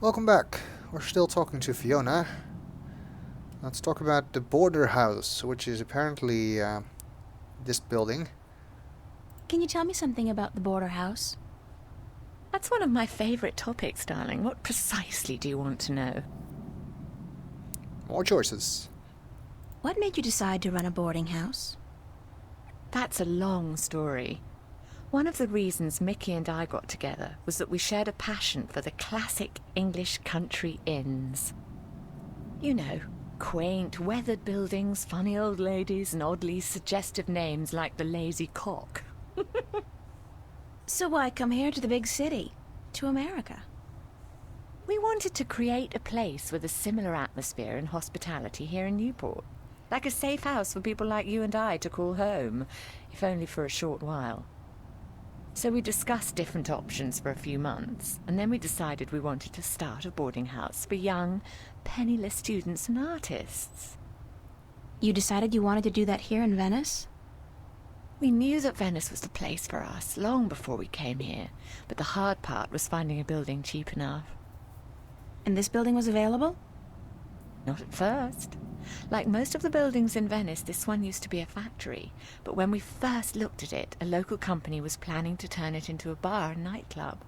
Welcome back. We're still talking to Fiona. Let's talk about the border house, which is apparently this building. Can you tell me something about the border house? That's one of my favorite topics, darling. What precisely do you want to know? More choices. What made you decide to run a boarding house? That's a long story. One of the reasons Mickey and I got together was that we shared a passion for the classic English country inns. You know, quaint, weathered buildings, funny old ladies, and oddly suggestive names like the Lazy Cock. So why come here to the big city? To America? We wanted to create a place with a similar atmosphere and hospitality here in Newport. Like a safe house for people like you and I to call home, if only for a short while. So we discussed different options for a few months, and then we decided we wanted to start a boarding house for young, penniless students and artists. You decided you wanted to do that here in Venice? We knew that Venice was the place for us long before we came here, but the hard part was finding a building cheap enough. And this building was available? Not at first. Like most of the buildings in Venice, this one used to be a factory, but when we first looked at it, a local company was planning to turn it into a bar and nightclub.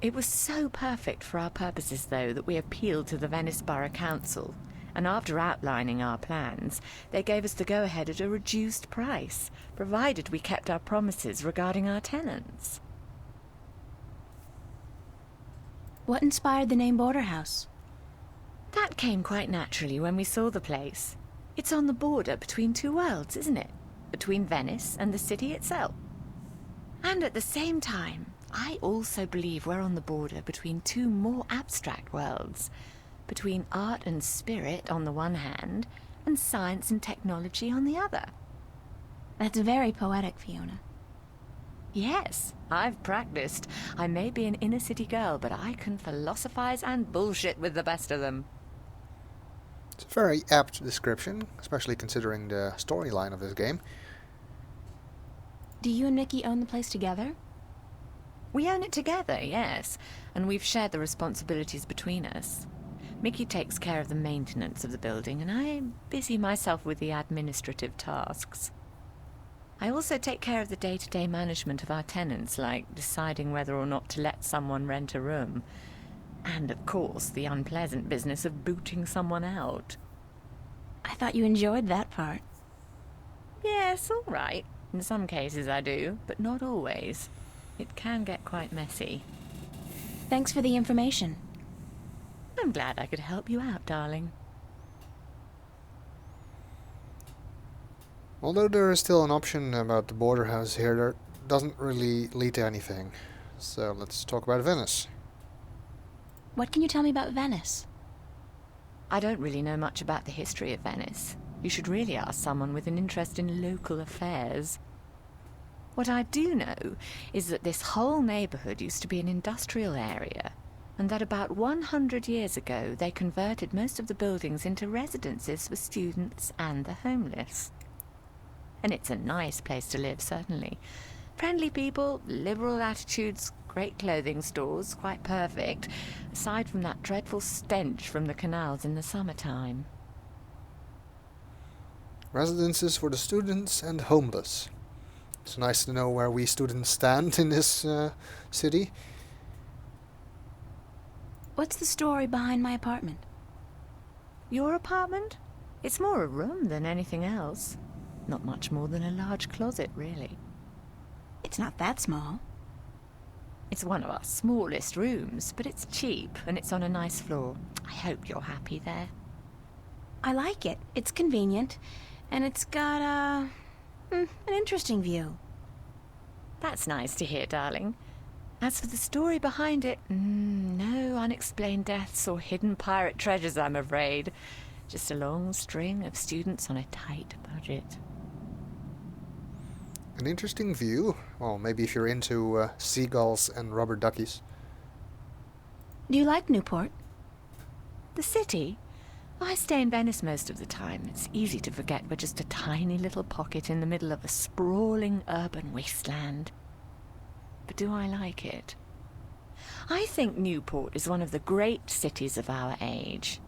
It was so perfect for our purposes, though, that we appealed to the Venice Borough Council, and after outlining our plans, they gave us the go-ahead at a reduced price, provided we kept our promises regarding our tenants. What inspired the name Border House? That came quite naturally when we saw the place. It's on the border between two worlds, isn't it? Between Venice and the city itself. And at the same time, I also believe we're on the border between two more abstract worlds. Between art and spirit on the one hand, and science and technology on the other. That's very poetic, Fiona. Yes, I've practiced. I may be an inner-city girl, but I can philosophize and bullshit with the best of them. It's a very apt description, especially considering the storyline of this game. Do you and Mickey own the place together? We own it together, yes, and we've shared the responsibilities between us. Mickey takes care of the maintenance of the building, and I busy myself with the administrative tasks. I also take care of the day-to-day management of our tenants, like deciding whether or not to let someone rent a room. And, of course, the unpleasant business of booting someone out. I thought you enjoyed that part. Yes, all right. In some cases I do, but not always. It can get quite messy. Thanks for the information. I'm glad I could help you out, darling. Although there is still an option about the border house here, that doesn't really lead to anything. So let's talk about Venice. What can you tell me about Venice? I don't really know much about the history of Venice. You should really ask someone with an interest in local affairs. What I do know is that this whole neighborhood used to be an industrial area, and that about 100 years ago they converted most of the buildings into residences for students and the homeless. And it's a nice place to live, certainly. Friendly people, liberal attitudes, great clothing stores, quite perfect, aside from that dreadful stench from the canals in the summertime. Residences for the students and homeless. It's nice to know where we students stand in this city. What's the story behind my apartment? Your apartment? It's more a room than anything else. Not much more than a large closet, really. It's not that small. It's one of our smallest rooms, but it's cheap and it's on a nice floor. I hope you're happy there. I like it. It's convenient. And it's got an interesting view. That's nice to hear, darling. As for the story behind it, no unexplained deaths or hidden pirate treasures, I'm afraid. Just a long string of students on a tight budget. An interesting view. Well, maybe if you're into seagulls and rubber duckies. Do you like Newport? The city? I stay in Venice most of the time. It's easy to forget we're just a tiny little pocket in the middle of a sprawling urban wasteland. But do I like it? I think Newport is one of the great cities of our age.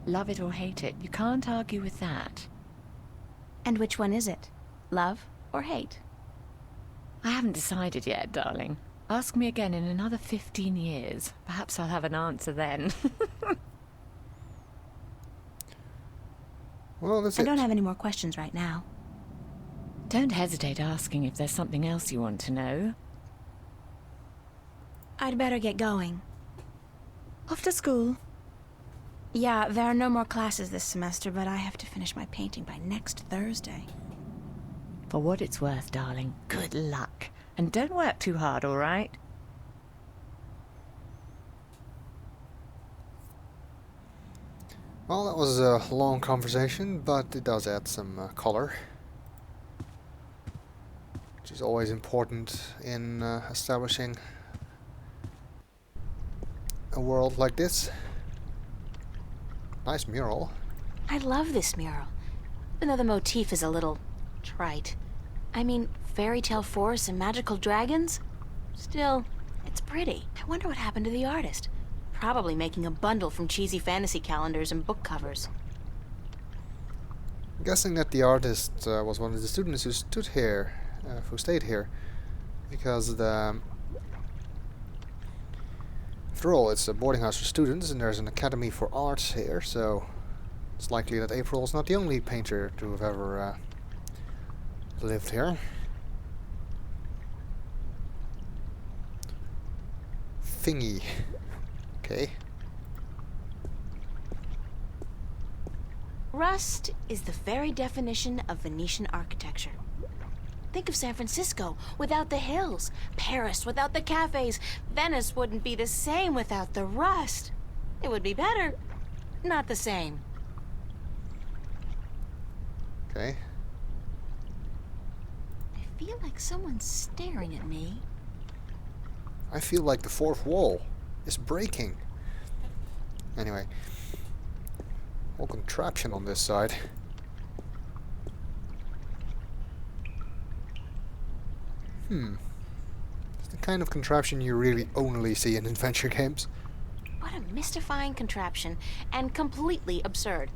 Love it or hate it, you can't argue with that. And which one is it? Love or hate? I haven't decided yet, darling. Ask me again in another 15 years. Perhaps I'll have an answer then. Well, that's I it. don't have any more questions right now. Don't hesitate asking if there's something else you want to know. I'd better get going. Off to school. Yeah, there are no more classes this semester, but I have to finish my painting by next Thursday. For what it's worth, darling, good luck. And don't work too hard, all right? Well, that was a long conversation, but it does add some color, which is always important in establishing a world like this. Nice mural. I love this mural, even though the motif is a little trite. I mean, fairy tale forests and magical dragons? Still, it's pretty. I wonder what happened to the artist. Probably making a bundle from cheesy fantasy calendars and book covers. I'm guessing that the artist was one of the students who stayed here, because after all, it's a boarding house for students, and there's an academy for arts here, so it's likely that April is not the only painter to have ever lived here. Thingy. Okay. Rust is the very definition of Venetian architecture. Think of San Francisco without the hills, Paris without the cafes. Venice wouldn't be the same without the rust. It would be better, not the same. Okay. I feel like someone's staring at me. I feel like the fourth wall is breaking. Anyway. Whole contraption on this side. It's the kind of contraption you really only see in adventure games. What a mystifying contraption, and completely absurd.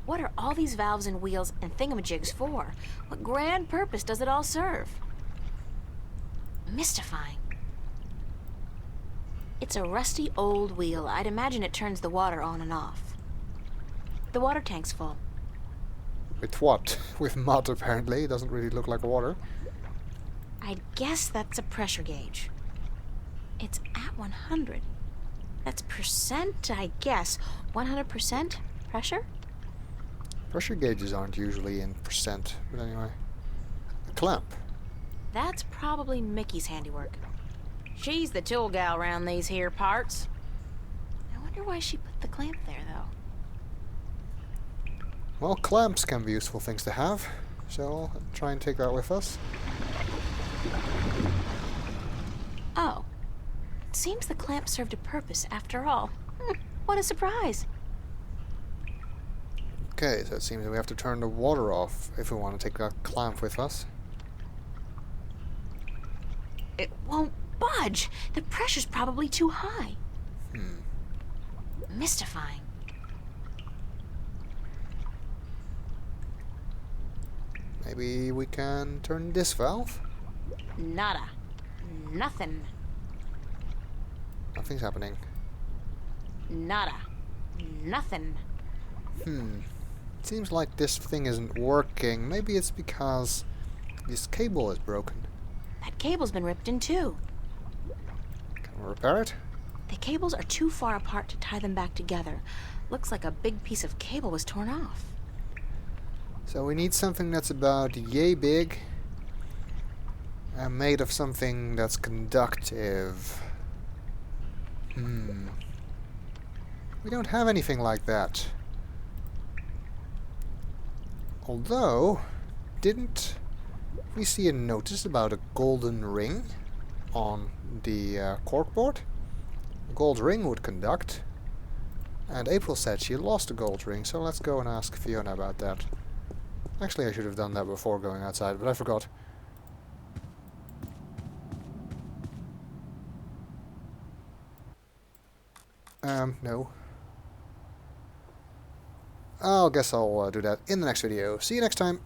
What are all these valves and wheels and thingamajigs for? What grand purpose does it all serve? Mystifying. It's a rusty old wheel. I'd imagine it turns the water on and off. The water tank's full. With what? With mud, apparently. It doesn't really look like water. I guess that's a pressure gauge. It's at 100. That's percent, I guess. 100% pressure? Pressure gauges aren't usually in percent, but anyway. A clamp. That's probably Mickey's handiwork. She's the tool gal around these here parts. I wonder why she put the clamp there, though. Well, clamps can be useful things to have, so I'll try and take that with us. Oh. It seems the clamp served a purpose after all. What a surprise. Okay, so it seems that we have to turn the water off if we want to take that clamp with us. It won't budge. The pressure's probably too high. Mystifying. Maybe we can turn this valve? Nada. Nothing. Nothing's happening. Nada. Nothing. It seems like this thing isn't working. Maybe it's because this cable is broken. That cable's been ripped in two. Can we repair it? The cables are too far apart to tie them back together. Looks like a big piece of cable was torn off. So we need something that's about yay big and made of something that's conductive. We don't have anything like that. Although, didn't we see a notice about a golden ring on the corkboard? A gold ring would conduct. And April said she lost a gold ring, so let's go and ask Fiona about that. Actually, I should have done that before going outside, but I forgot. No. I'll guess I'll do that in the next video. See you next time.